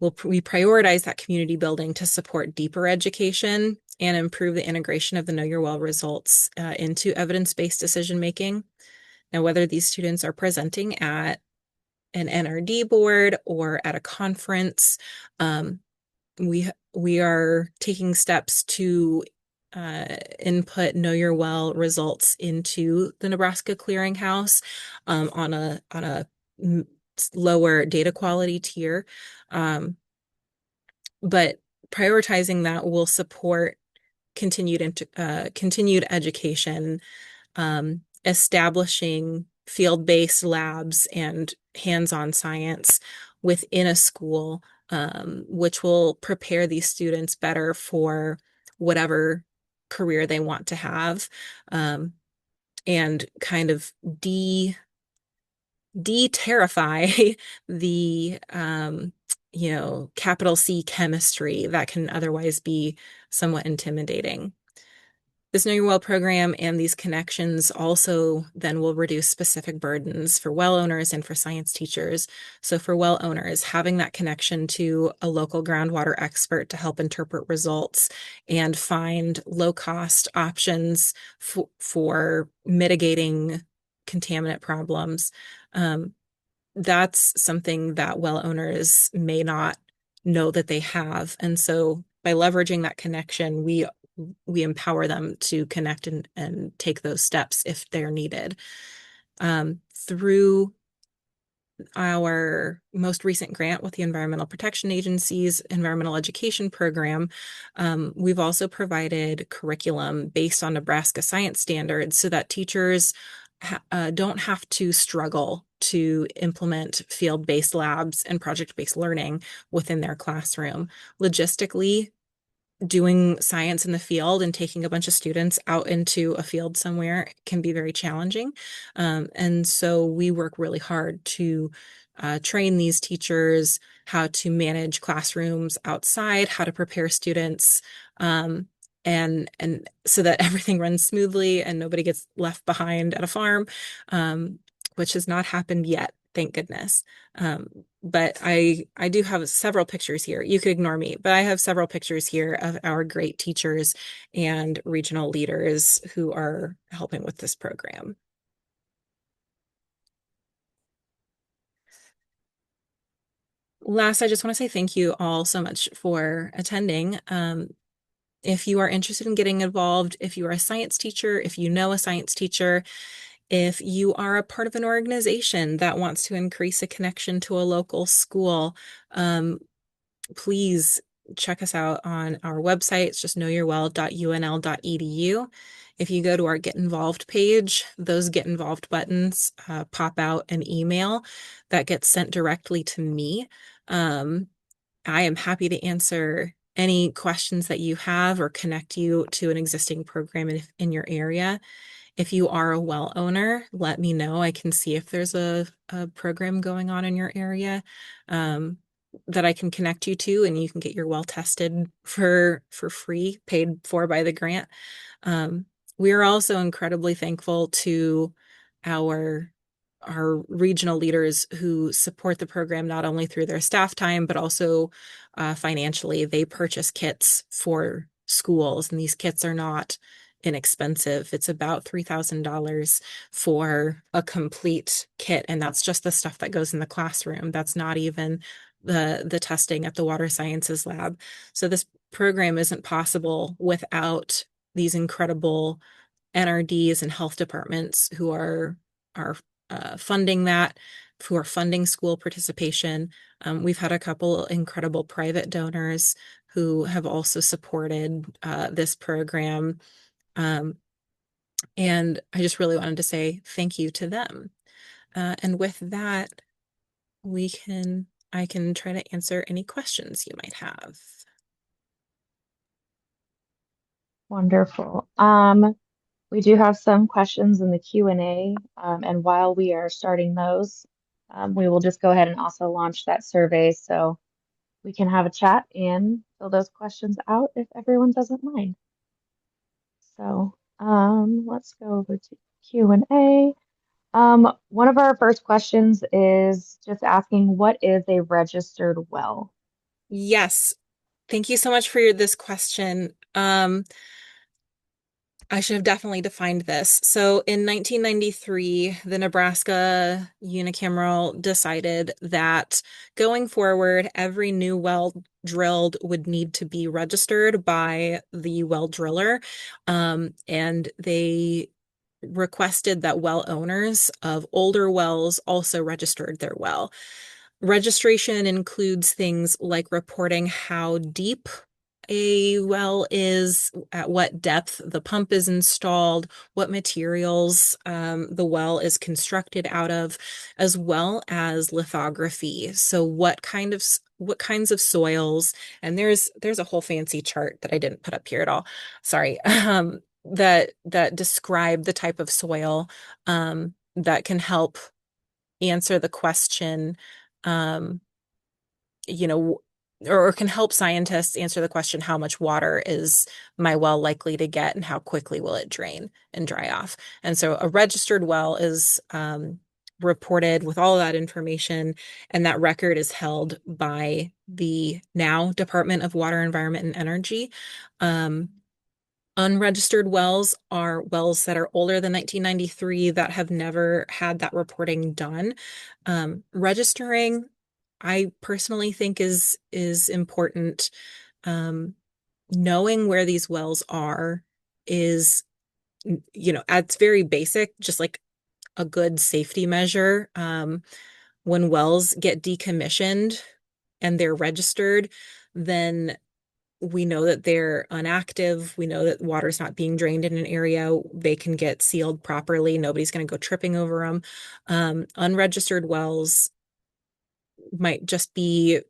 We prioritize that community building to support deeper education and improve the integration of the Know Your Well results into evidence-based decision making. Now, whether these students are presenting at an NRD board or at a conference, um, we are taking steps to input Know Your Well results into the Nebraska Clearinghouse, on a lower data quality tier. Um, but prioritizing that will support continued education, establishing field-based labs and hands-on science within a school, which will prepare these students better for whatever career they want to have, and kind of de-terrify the capital C chemistry that can otherwise be somewhat intimidating. This Know Your Well program and these connections also then will reduce specific burdens for well owners and for science teachers. So for well owners, having that connection to a local groundwater expert to help interpret results and find low-cost options for mitigating contaminant problems. That's something that well owners may not know that they have. And so by leveraging that connection, we empower them to connect and take those steps if they're needed. Through our most recent grant with the Environmental Protection Agency's Environmental Education Program, we've also provided curriculum based on Nebraska science standards so that teachers don't have to struggle to implement field-based labs and project-based learning within their classroom. Logistically, doing science in the field and taking a bunch of students out into a field somewhere can be very challenging. And so we work really hard to train these teachers how to manage classrooms outside, how to prepare students, um, and so that everything runs smoothly and nobody gets left behind at a farm, which has not happened yet, thank goodness. Um, but I do have several pictures here. You could ignore me, but I have several pictures here of our great teachers and regional leaders who are helping with this program. Last, I just want to say thank you all so much for attending. If you are interested in getting involved, if you are a science teacher, if you know a science teacher, if you are a part of an organization that wants to increase a connection to a local school, please check us out on our website. It's just knowyourwell.unl.edu. If you go to our Get Involved page, those Get Involved buttons pop out an email that gets sent directly to me. Um, I am happy to answer any questions that you have or connect you to an existing program in your area. If you are a well owner, let me know. I can see if there's a program going on in your area um, that I can connect you to, and you can get your well tested for free, paid for by the grant. Um, we are also incredibly thankful to our our regional leaders who support the program not only through their staff time but also financially. They purchase kits for schools, and these kits are not inexpensive. It's about $3,000 for a complete kit, and that's just the stuff that goes in the classroom. That's not even the testing at the water sciences lab. So this program isn't possible without these incredible NRDs and health departments who are funding that, who are funding school participation. We've had a couple incredible private donors who have also supported this program. Um, and I just really wanted to say thank you to them. And with that, I can try to answer any questions you might have. Wonderful. We do have some questions in the Q&A, and while we are starting those, we will just go ahead and also launch that survey so we can have a chat and fill those questions out if everyone doesn't mind. So, let's go over to Q&A. One of our first questions is just asking, what is a registered well? Yes, thank you so much for this question. I should have definitely defined this. So in 1993, the Nebraska unicameral decided that going forward, every new well drilled would need to be registered by the well driller. And they requested that well owners of older wells also registered their well. Registration includes things like reporting how deep a well is, at what depth the pump is installed, what materials the well is constructed out of, as well as lithography. So what kinds of soils, and there's a whole fancy chart that I didn't put up here at all. Sorry. That describe the type of soil that can help answer the question, um, you know, or can help scientists answer the question, how much water is my well likely to get and how quickly will it drain and dry off? And so a registered well is reported with all of that information, and that record is held by the now Department of Water, Environment, and Energy. Um, Unregistered wells are wells that are older than 1993 that have never had that reporting done. Registering, I personally think is important. Um, Knowing where these wells are is, it's very basic, just like a good safety measure. When wells get decommissioned and they're registered, then we know that they're inactive. We know that water's not being drained in an area. They can get sealed properly. Nobody's going to go tripping over them. Unregistered wells might just be,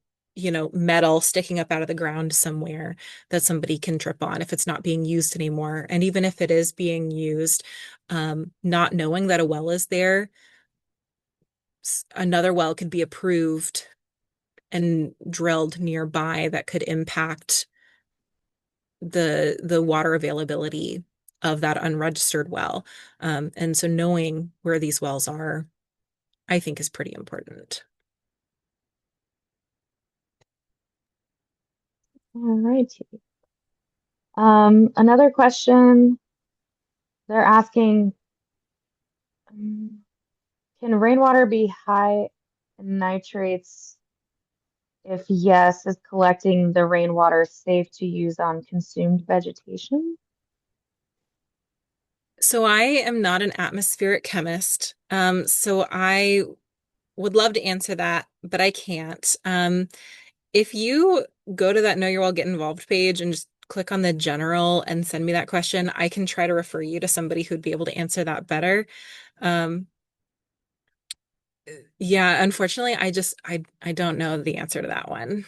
metal sticking up out of the ground somewhere that somebody can trip on if it's not being used anymore. And even if it is being used, not knowing that a well is there another well could be approved and drilled nearby that could impact the water availability of that unregistered well. And so knowing where these wells are, I think is pretty important. All righty. Another question they're asking, um, can rainwater be high in nitrates? If yes, is collecting the rainwater safe to use on consumed vegetation? So I am not an atmospheric chemist. So I would love to answer that, but I can't. If you go to that Know Your Well Get Involved page and just click on the general and send me that question, I can try to refer you to somebody who'd be able to answer that better. Um, yeah, unfortunately, I don't know the answer to that one.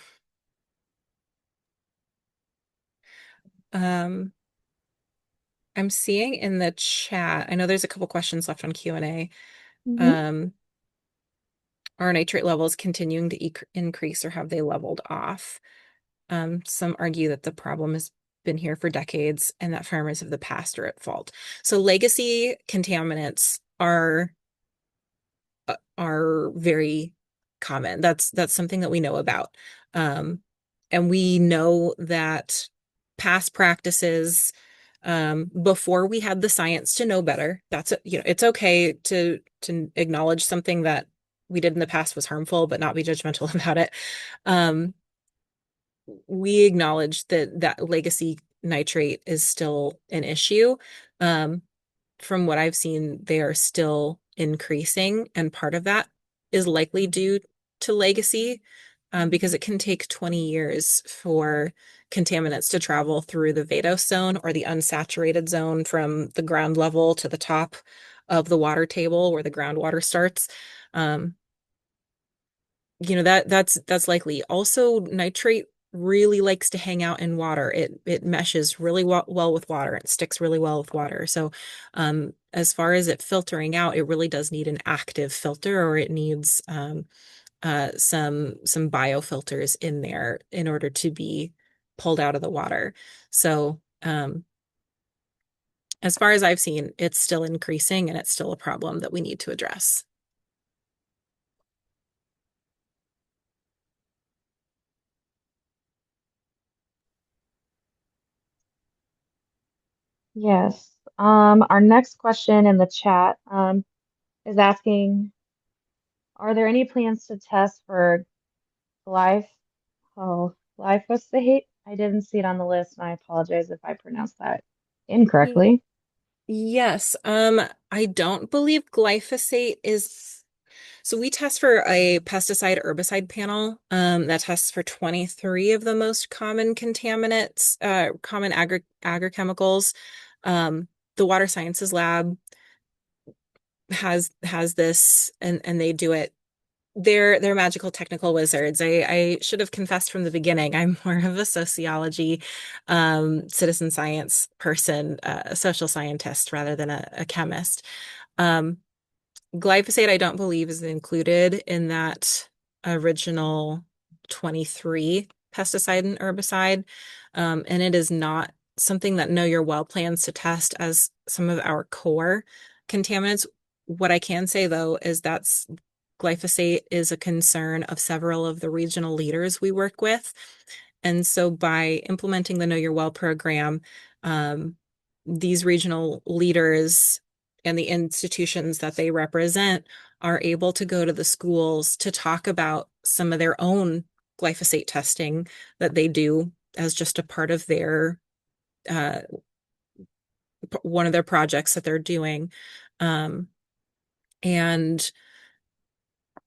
Um, I'm seeing in the chat, I know there's a couple questions left on Q&A. Hmm. Um, are nitrate levels continuing to increase or have they leveled off? Some argue that the problem has been here for decades and that farmers of the past are at fault. So legacy contaminants are very common. That's something that we know about. Um, and we know that past practices, before we had the science to know better, it's okay to acknowledge something that we did in the past was harmful, but not be judgmental about it. Um, we acknowledge that legacy nitrate is still an issue. Um, from what I've seen, they are still increasing, and part of that is likely due to legacy, because it can take 20 years for contaminants to travel through the vadose zone or the unsaturated zone from the ground level to the top of the water table where the groundwater starts. Um, that's likely. Also, nitrate really likes to hang out in water. It meshes really well with water. It sticks really well with water. So, as far as it filtering out, it really does need an active filter, or it needs some biofilters in there in order to be pulled out of the water. So, as far as I've seen, it's still increasing and it's still a problem that we need to address. Yes. Our next question in the chat is asking, are there any plans to test for glyph glyphosate? I didn't see it on the list, and I apologize if I pronounced that incorrectly. Yes, I don't believe glyphosate is. So we test for a pesticide herbicide panel that tests for 23 of the most common contaminants, common agrochemicals. The Water Sciences Lab has this, and they do it. They're magical technical wizards. I should have confessed from the beginning. I'm more of a sociology, citizen science person, a social scientist rather than a chemist. Um, Glyphosate, I don't believe is included in that original 23 pesticide and herbicide. And it is not something that Know Your Well plans to test as some of our core contaminants. What I can say though is that's glyphosate is a concern of several of the regional leaders we work with. And so by implementing the Know Your Well program, um, these regional leaders and the institutions that they represent are able to go to the schools to talk about some of their own glyphosate testing that they do as just a part of their uh, one of their projects that they're doing. Um, and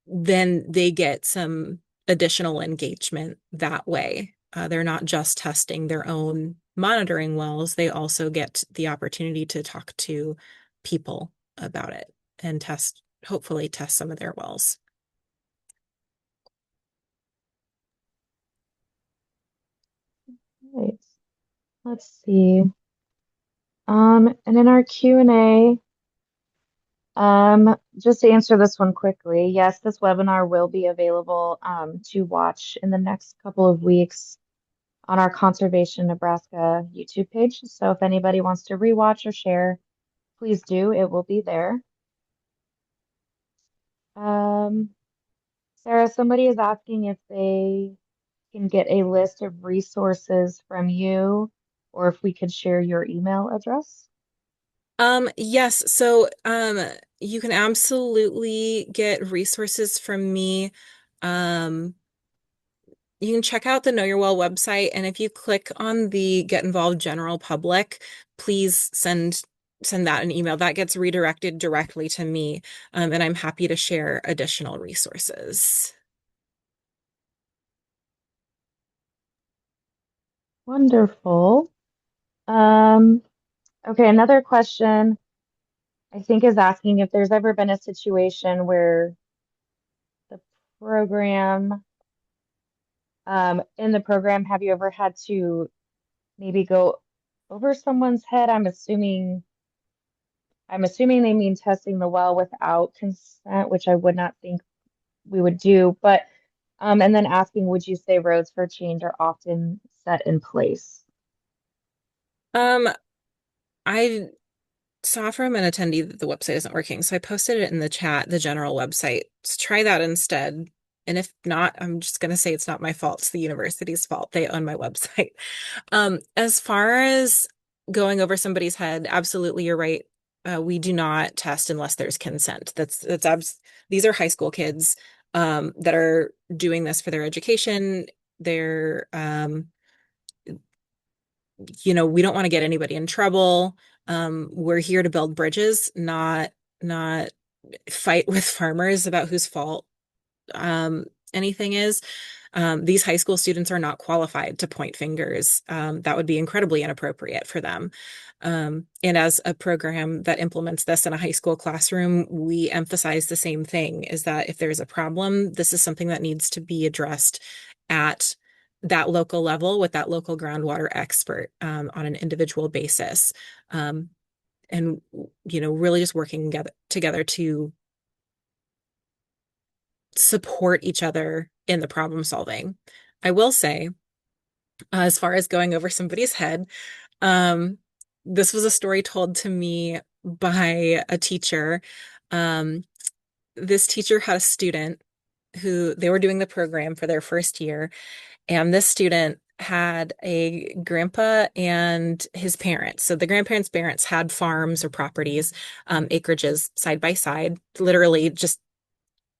then they get some additional engagement that way. They're not just testing their own monitoring wells, they also get the opportunity to talk to people about it and hopefully test some of their wells. Right. Let's see. And in our Q&A, Just to answer this one quickly, yes, this webinar will be available to watch in the next couple of weeks on our Conservation Nebraska YouTube page. So if anybody wants to rewatch or share, please do. It will be there. Um, Sarah, somebody is asking if they can get a list of resources from you or if we could share your email address. Yes, so you can absolutely get resources from me. Um you can check out the Know Your Well website, and if you click on the Get Involved General Public, please send that an email. That gets redirected directly to me, and I'm happy to share additional resources. Wonderful. Um, okay, another question I think is asking if there's ever been a situation where the program, in the program, have you ever had to maybe go over someone's head? I'm assuming they mean testing the well without consent, which I would not think we would do. But and then asking, would you say roads for change are often set in place? Um, I saw from an attendee that the website isn't working, so I posted it in the chat, the general website. Just try that instead. And if not, I'm just going to say it's not my fault. It's the university's fault. They own my website. As far as going over somebody's head, absolutely, you're right. We do not test unless there's consent. These are high school kids that are doing this for their education. They're we don't want to get anybody in trouble. We're here to build bridges, not fight with farmers about whose fault anything is. These high school students are not qualified to point fingers. That would be incredibly inappropriate for them. And as a program that implements this in a high school classroom, we emphasize the same thing, is that if there's a problem, this is something that needs to be addressed at that local level with that local groundwater expert on an individual basis. Um, and really just working together to support each other in the problem solving. I will say, as far as going over somebody's head, um, this was a story told to me by a teacher. Um, this teacher had a student who they were doing the program for their first year, and this student had a grandpa and his parents. So the grandparents' parents had farms or properties, acreages side by side, literally just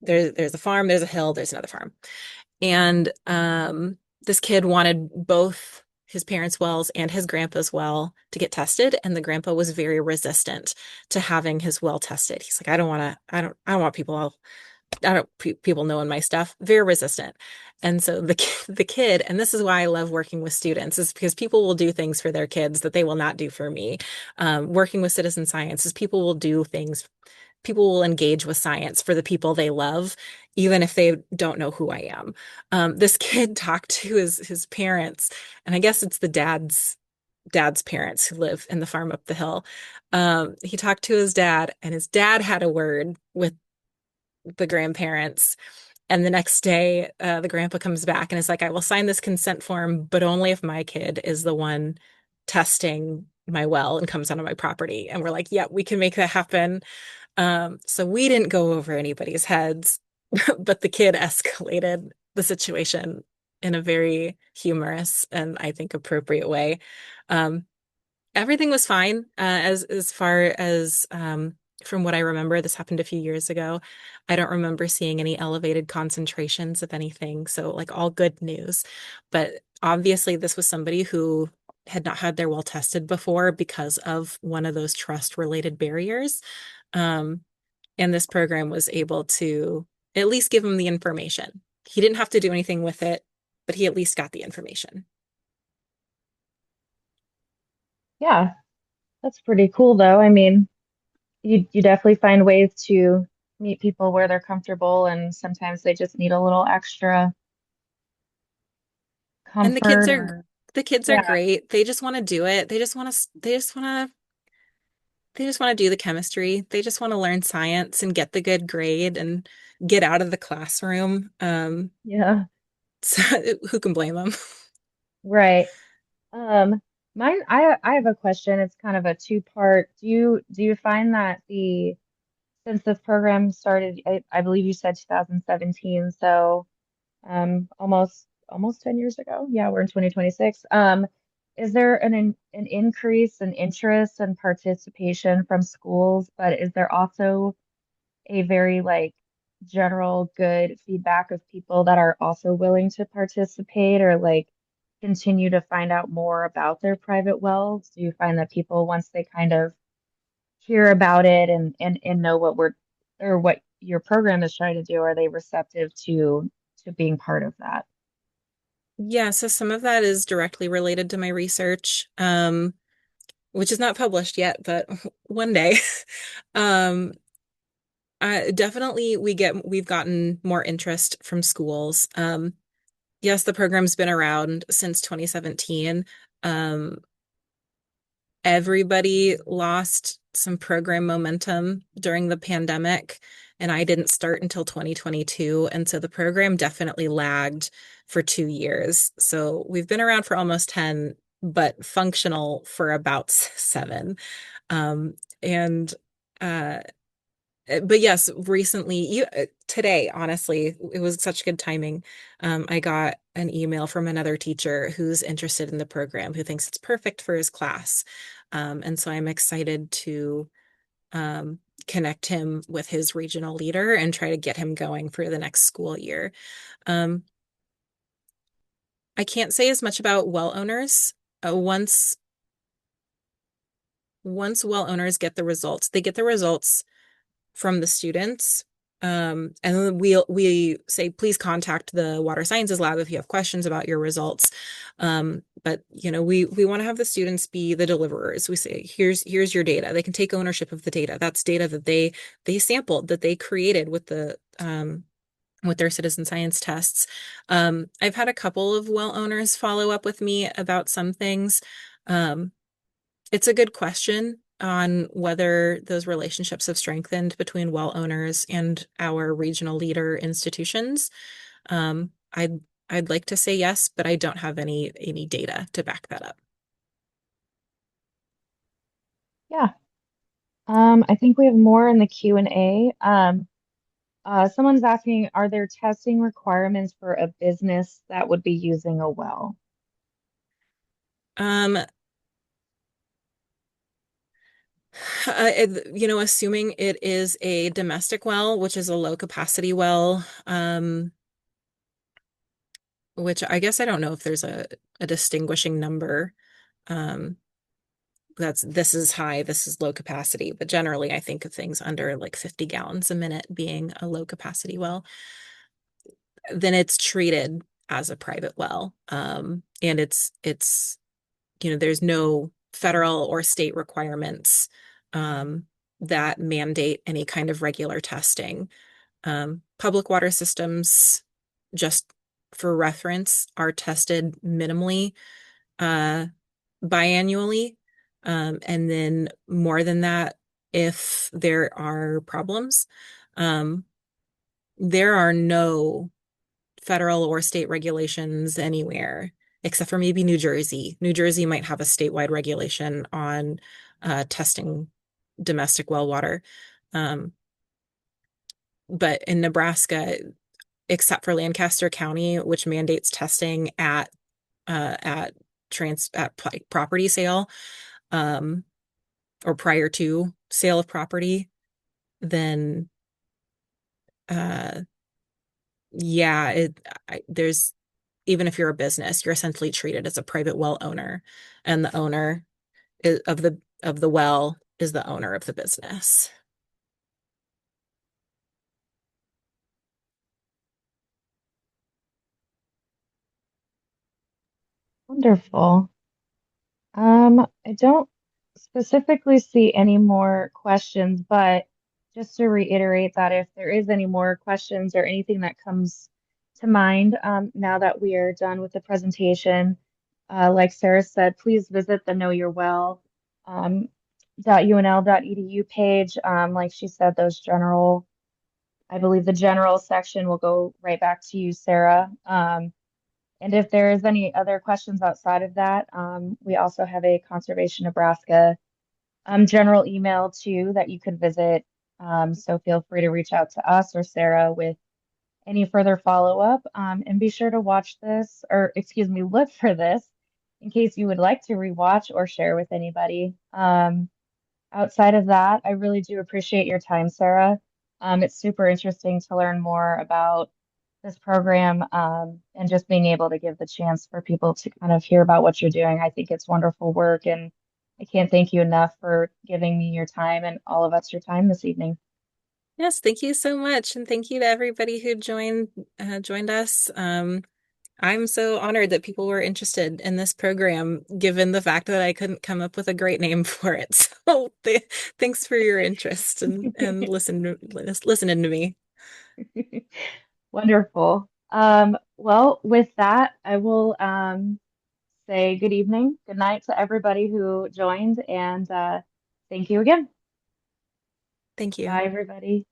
there's a farm, there's a hill, there's another farm. And this kid wanted both his parents' wells and his grandpa's well to get tested, and the grandpa was very resistant to having his well tested. He's like, I don't want people knowing my stuff. Very resistant. And so the kid, and this is why I love working with students, is because people will do things for their kids that they will not do for me. Working with citizen science is people will engage with science for the people they love, even if they don't know who I am. This kid talked to his parents, and I guess it's the dad's parents who live in the farm up the hill. He talked to his dad, and his dad had a word with the grandparents. And the next day, the grandpa comes back and is like, I will sign this consent form, but only if my kid is the one testing my well and comes onto my property. And we're like, yeah, we can make that happen. So we didn't go over anybody's heads, but the kid escalated the situation in a very humorous and I think appropriate way. Um, Everything was fine, as far as from what I remember. This happened a few years ago. I don't remember seeing any elevated concentrations of anything, so like all good news. But obviously, this was somebody who had not had their well tested before because of one of those trust related barriers. Um, and this program was able to at least give him the information. He didn't have to do anything with it, but he at least got the information. Yeah, that's pretty cool though. I mean, you definitely find ways to meet people where they're comfortable, and sometimes they just need a little extra And comfort or the kids are yeah. great. They just want to do it. They just want to they just want to do the chemistry. They just want to learn science and get the good grade and get out of the classroom. Yeah, So who can blame them? right. Um, I have a question. It's kind of a two-part. Do you find that the since this program started, I believe you said 2017, so almost 10 years ago. Yeah, we're in 2026. Is there an increase in interest and participation from schools, but is there also a very like general good feedback of people that are also willing to participate or like continue to find out more about their private wells? Do you find that people, once they kind of hear about it and know what we're or what your program is trying to do, are they receptive to being part of that? Yeah, so some of that is directly related to my research, which is not published yet, but one day. Um, definitely we've gotten more interest from schools. Yes, the program's been around since 2017. Um, Everybody lost some program momentum during the pandemic, and I didn't start until 2022. And so the program definitely lagged for 2 years. So we've been around for almost 10, but functional for about seven. And uh, but yes, recently, today, honestly, it was such good timing. I got an email from another teacher who's interested in the program, who thinks it's perfect for his class. And so I'm excited to um, connect him with his regional leader and try to get him going for the next school year. Um, I can't say as much about well owners. Once well owners get the results, they get the results from the students. And then we say, please contact the water sciences lab if you have questions about your results. But we want to have the students be the deliverers. We say, here's your data. They can take ownership of the data. That's data that they sampled, that they created with their citizen science tests. I've had a couple of well owners follow up with me about some things. Um, it's a good question on whether those relationships have strengthened between well owners and our regional leader institutions. Um, I'd I'd like to say yes, but I don't have any data to back that up. Yeah. I think we have more in the Q&A. Someone's asking, are there testing requirements for a business that would be using a well? Um, assuming it is a domestic well, which is a low capacity well, which I guess I don't know if there's a distinguishing number. Um, this is high, this is low capacity, but generally I think of things under like 50 gallons a minute being a low capacity well. Then it's treated as a private well. And there's no federal or state requirements um, that mandate any kind of regular testing. Public water systems, just for reference, are tested minimally uh, biannually. And then more than that, if there are problems, um, there are no federal or state regulations anywhere except for maybe New Jersey. New Jersey might have a statewide regulation on testing domestic well water. Um, but in Nebraska, except for Lancaster County, which mandates testing at property sale, um, or prior to sale of property, then uh, yeah, there's even if you're a business, you're essentially treated as a private well owner, and the owner of the well is the owner of the business. Wonderful. I don't specifically see any more questions, but just to reiterate that if there is any more questions or anything that comes to mind, now that we are done with the presentation, like Sarah said, please visit the Know Your Well. Um, .unl.edu page. Like she said, those general, I believe the general section will go right back to you, Sarah. And if there is any other questions outside of that, we also have a Conservation Nebraska general email too that you could visit. So feel free to reach out to us or Sarah with any further follow-up. And be sure to watch this, or excuse me, look for this in case you would like to rewatch or share with anybody. Outside of that, I really do appreciate your time, Sarah. It's super interesting to learn more about this program, and just being able to give the chance for people to kind of hear about what you're doing. I think it's wonderful work, and I can't thank you enough for giving me your time and all of us your time this evening. Yes, thank you so much, and thank you to everybody who joined us. I'm so honored that people were interested in this program, given the fact that I couldn't come up with a great name for it. So thanks for your interest and listening to me. Wonderful. Well, with that, I will say good evening, good night to everybody who joined, and thank you again. Thank you. Bye, everybody.